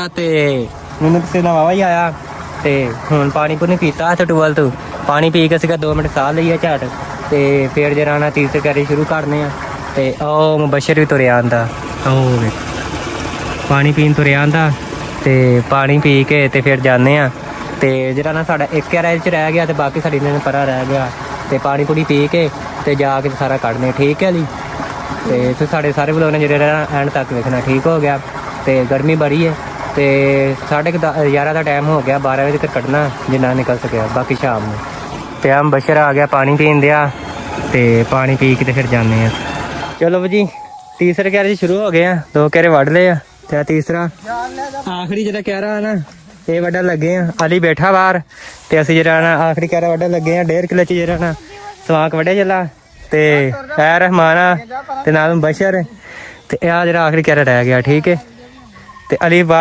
ਤੇ ਮੈਨੂੰ ਪਸੀਨਾ ਵਾਵਾ ਹੀ ਆਇਆ ਤੇ ਹੁਣ ਪਾਣੀ ਪੂਣੀ ਪੀਤਾ ਇੱਥੇ ਟੂਵਲ ਤੋਂ। ਪਾਣੀ ਪੀ ਕੇ ਸੀਗਾ 2 ਮਿੰਟ ਸਾਹ ਲਈਏ ਝਟ ਤੇ ਫਿਰ ਜਰਾ ਨਾ ਤੀਸਰੀ ਤਿਆਰੀ ਸ਼ੁਰੂ ਕਰਨੇ ਆ। ਤੇ ਉਹ ਮੁਬਸ਼ਰ ਵੀ ਤੁਰਿਆ ਆਂਦਾ, ਉਹ ਵੇਖ ਪਾਣੀ ਪੀਣ ਤੁਰਿਆ ਆਂਦਾ ਤੇ ਪਾਣੀ ਪੀ ਕੇ ਤੇ ਫਿਰ ਜਾਂਦੇ ਆ। ਤੇ ਜਿਹੜਾ ਨਾ ਸਾਡਾ ਇੱਕ ਰੈਲ ਚ ਰਹਿ ਗਿਆ ਤੇ ਬਾਕੀ ਸਾਡੀ ਨੇ ਪਰਾਂ ਰਹਿ ਗਿਆ ਤੇ ਪਾਣੀ ਪੂਣੀ ਪੀ ਕੇ ਤੇ ਜਾ ਕੇ ਸਾਰਾ ਕੱਢਨੇ, ਠੀਕ ਹੈ ਜੀ। ਤੇ ਇੱਥੇ ਸਾਡੇ ਸਾਰੇ ਵਲੋਗ ਨੇ ਜਿਹੜੇ ਨਾ ਐਂਡ ਤੱਕ ਵੇਖਣਾ, ਠੀਕ ਹੋ ਗਿਆ। ਤੇ ਗਰਮੀ ਬੜੀ ਹੈ ਤੇ 11:30 ਦਾ ਟਾਈਮ ਹੋ ਗਿਆ, 12 ਵਜੇ ਤੱਕ ਕੱਢਣਾ ਜਿੰਨਾ ਨਿਕਲ ਸਕਿਆ, ਬਾਕੀ ਸ਼ਾਮ ਨੂੰ। ਤੇ ਆ ਮੁਬਸ਼ਰ ਆ ਗਿਆ ਪਾਣੀ ਪੀਣ ਦਿਆ ਤੇ ਪਾਣੀ ਪੀ ਕੇ ਤੇ ਫਿਰ ਜਾਂਦੇ ਆ। ਚਲੋ ਜੀ ਤੀਸਰੇ ਕਿਆਰੇ ਸ਼ੁਰੂ ਹੋ ਗਏ ਆ, 2 ਕਿਆਰੇ ਵੱਢ ਲਏ ਆ ਤੇ ਤੀਸਰਾ ਆਖਰੀ ਜਿਹੜਾ ਕਿਆਰਾ ਨਾ ਇਹ ਵੱਢਣ ਲੱਗੇ ਆ। ਅਲੀ ਬੈਠਾ ਬਾਹਰ ਤੇ ਅਸੀਂ ਜਿਹੜਾ ਨਾ ਆਖਰੀ ਕਿਆਰਾ ਵੱਢਣ ਲੱਗੇ ਆ। 1.5 ਕਿੱਲੇ ਚ ਜਿਹੜਾ ਨਾ ਸਵਾਂਕ ਵੱਢਿਆ ਚੱਲਾ ਤੇ ਐ ਰਹਿਮਾਨ ਆ ਤੇ ਨਾਲ ਮੁਬਸ਼ਰ ਤੇ ਆ ਜਿਹੜਾ ਆਖਰੀ ਕਿਆਰਾ ਰਹਿ ਗਿਆ, ਠੀਕ ਹੈ। ਤੇ ਅਲੀ ਬਾਹਰ